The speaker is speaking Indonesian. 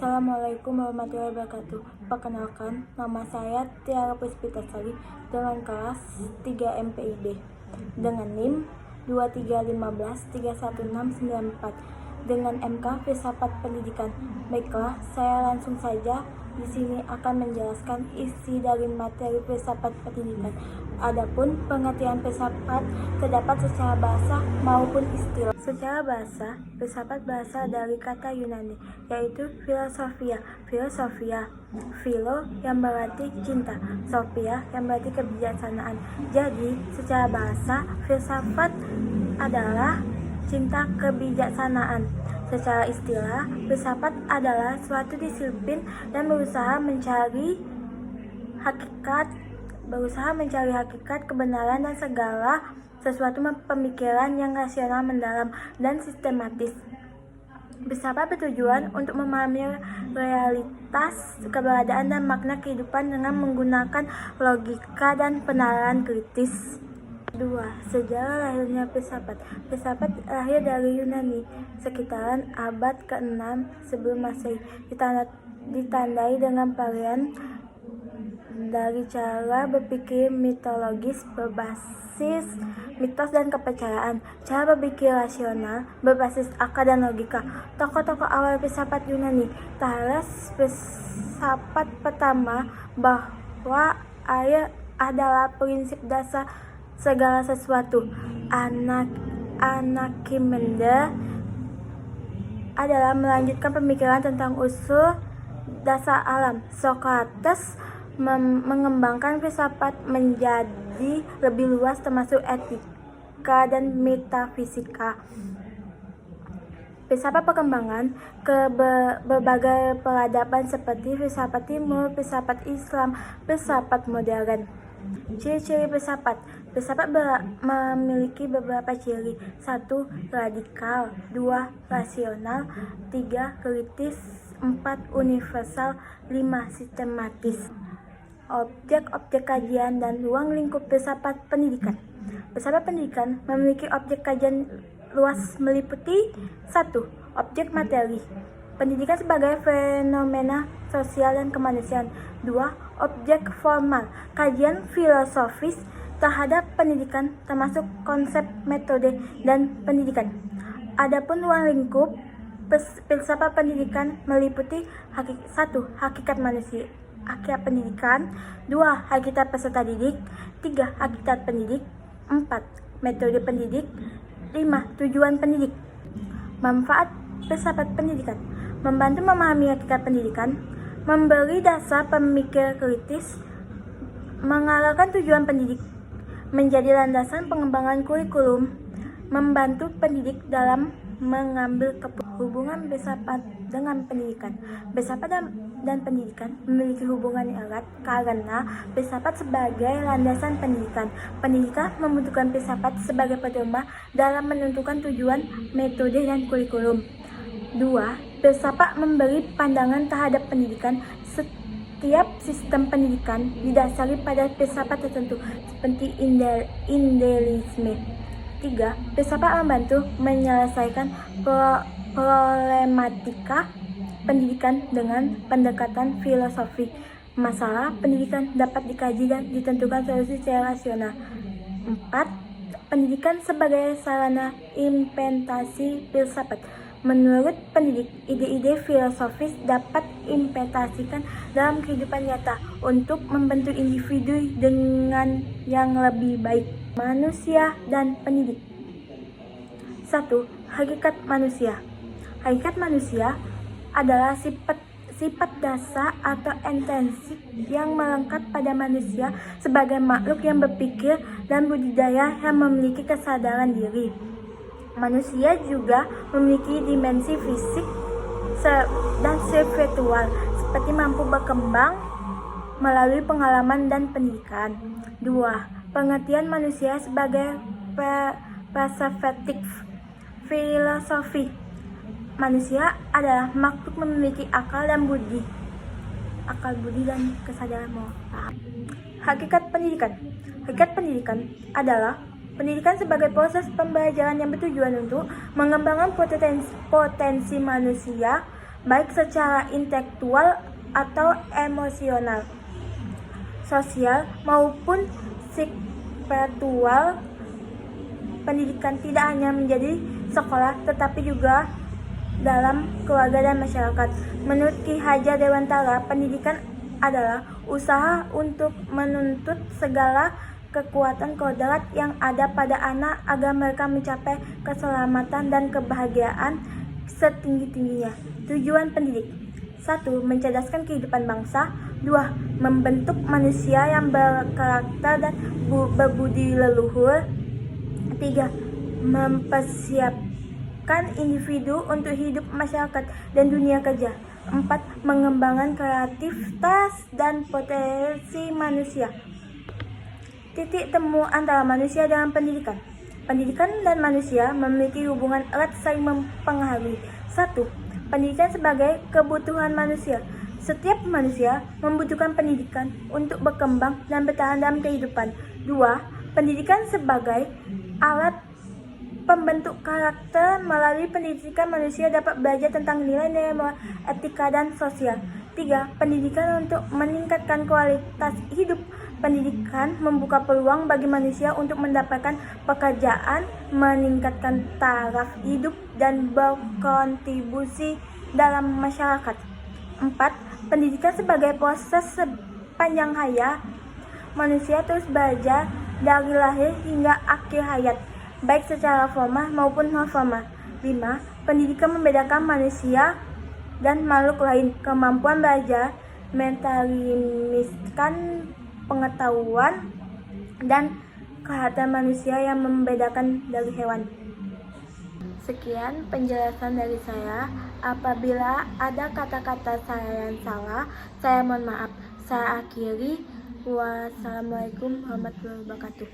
Assalamualaikum warahmatullahi wabarakatuh. Perkenalkan, nama saya Tiara Puspitasari dengan kelas 3 MPIB dengan NIM 23153164 dengan MK Filsafat Pendidikan. Baiklah, saya langsung saja di sini akan menjelaskan isi dari materi filsafat pendidikan. Adapun pengertian filsafat terdapat secara bahasa maupun istilah. Secara bahasa, filsafat berasal dari kata Yunani, yaitu filosofia. Philo yang berarti cinta, sophia yang berarti kebijaksanaan. Jadi, secara bahasa, filsafat adalah cinta kebijaksanaan. Secara istilah, filsafat adalah suatu disiplin dan berusaha mencari hakikat, kebenaran dan segala sesuatu pemikiran yang rasional, mendalam, dan sistematis. Filsafat bertujuan untuk memahami realitas, keberadaan, dan makna kehidupan dengan menggunakan logika dan penalaran kritis. 2. Sejarah lahirnya filsafat. Filsafat lahir dari Yunani sekitaran abad ke-6 sebelum Masehi, ditandai dengan varian dari cara berpikir mitologis berbasis mitos dan kepercayaan, cara berpikir rasional berbasis akal dan logika. Tokoh-tokoh awal filsafat Yunani. Thales, filsafat pertama bahwa air adalah prinsip dasar segala sesuatu. Anaximenes adalah melanjutkan pemikiran tentang usul dasar alam. Socrates mengembangkan filsafat menjadi lebih luas, termasuk etika dan metafisika. Filsafat perkembangan ke berbagai peradaban seperti filsafat timur, filsafat Islam, filsafat modern. Ciri-ciri filsafat. Filsafat memiliki beberapa ciri. 1. Radikal. 2. Rasional. 3. Kritis. 4. Universal. 5. Sistematis. Objek-objek kajian dan ruang lingkup filsafat pendidikan. Filsafat pendidikan memiliki objek kajian luas meliputi 1. Objek materi. Pendidikan sebagai fenomena sosial dan kemanusiaan. 2. Objek formal. Kajian filosofis terhadap pendidikan termasuk konsep, metode, dan pendidikan. Adapun ruang lingkup filsafat pendidikan meliputi 1. Hakikat manusia, hakikat pendidikan. 2. Hakikat peserta didik. 3. Hakikat pendidik. 4. Metode pendidik. 5. Tujuan pendidik. Manfaat filsafat pendidikan: membantu memahami hakikat pendidikan, memberi dasar pemikir kritis, mengarahkan tujuan pendidik, menjadi landasan pengembangan kurikulum, membantu pendidik dalam mengambil hubungan filsafat dengan pendidikan. Filsafat dan pendidikan memiliki hubungan yang erat karena filsafat sebagai landasan pendidikan. Pendidikan membutuhkan filsafat sebagai pedoman dalam menentukan tujuan, metode, dan kurikulum. 2. Filsafat memberi pandangan terhadap pendidikan. Setiap sistem pendidikan didasari pada filsafat tertentu, seperti idealisme. 3. Filsafat membantu menyelesaikan problematika pendidikan dengan pendekatan filosofi. Masalah pendidikan dapat dikaji dan ditentukan solusi secara rasional. 4. Pendidikan sebagai sarana implementasi filsafat. Menurut pendidik, ide-ide filosofis dapat implementasikan dalam kehidupan nyata untuk membentuk individu dengan yang lebih baik. Manusia dan pendidik. 1. Hakikat manusia. Hakikat manusia adalah sifat dasar atau intensif yang melekat pada manusia sebagai makhluk yang berpikir dan budidaya yang memiliki kesadaran diri. Manusia juga memiliki dimensi fisik dan spiritual, seperti mampu berkembang melalui pengalaman dan pendidikan. 2. Pengertian manusia sebagai perspektif filosofi. Manusia adalah makhluk memiliki akal budi dan kesadaran moral. Hakikat pendidikan. Hakikat pendidikan adalah pendidikan sebagai proses pembelajaran yang bertujuan untuk mengembangkan potensi manusia, baik secara intelektual atau emosional, sosial maupun spiritual. Pendidikan tidak hanya menjadi sekolah, tetapi juga dalam keluarga dan masyarakat. Menurut Ki Hajar Dewantara, pendidikan adalah usaha untuk menuntut segala kekuatan kodrat yang ada pada anak agar mereka mencapai keselamatan dan kebahagiaan setinggi-tingginya. Tujuan pendidik: 1. Mencerdaskan kehidupan bangsa. 2. Membentuk manusia yang berkarakter dan berbudi leluhur. 3. Mempersiapkan individu untuk hidup masyarakat dan dunia kerja. 4. Mengembangkan kreativitas dan potensi manusia. Titik temu antara manusia dengan pendidikan. Pendidikan dan manusia memiliki hubungan erat saling mempengaruhi. 1. Pendidikan sebagai kebutuhan manusia. Setiap manusia membutuhkan pendidikan untuk berkembang dan bertahan dalam kehidupan. 2. Pendidikan sebagai alat pembentuk karakter. Melalui pendidikan, manusia dapat belajar tentang nilai-nilai moral, etika, dan sosial. 3. Pendidikan untuk meningkatkan kualitas hidup. Pendidikan membuka peluang bagi manusia untuk mendapatkan pekerjaan, meningkatkan taraf hidup, dan berkontribusi dalam masyarakat. 4. Pendidikan sebagai proses sepanjang hayat. Manusia terus belajar dari lahir hingga akhir hayat, baik secara formal maupun non formal. 5. Pendidikan membedakan manusia dan makhluk lain. Kemampuan belajar mentalimiskan pengetahuan dan kehadiran manusia yang membedakan dari hewan. Sekian penjelasan dari saya. Apabila ada kata-kata saya yang salah, saya mohon maaf. Saya akhiri. Wassalamualaikum warahmatullahi wabarakatuh.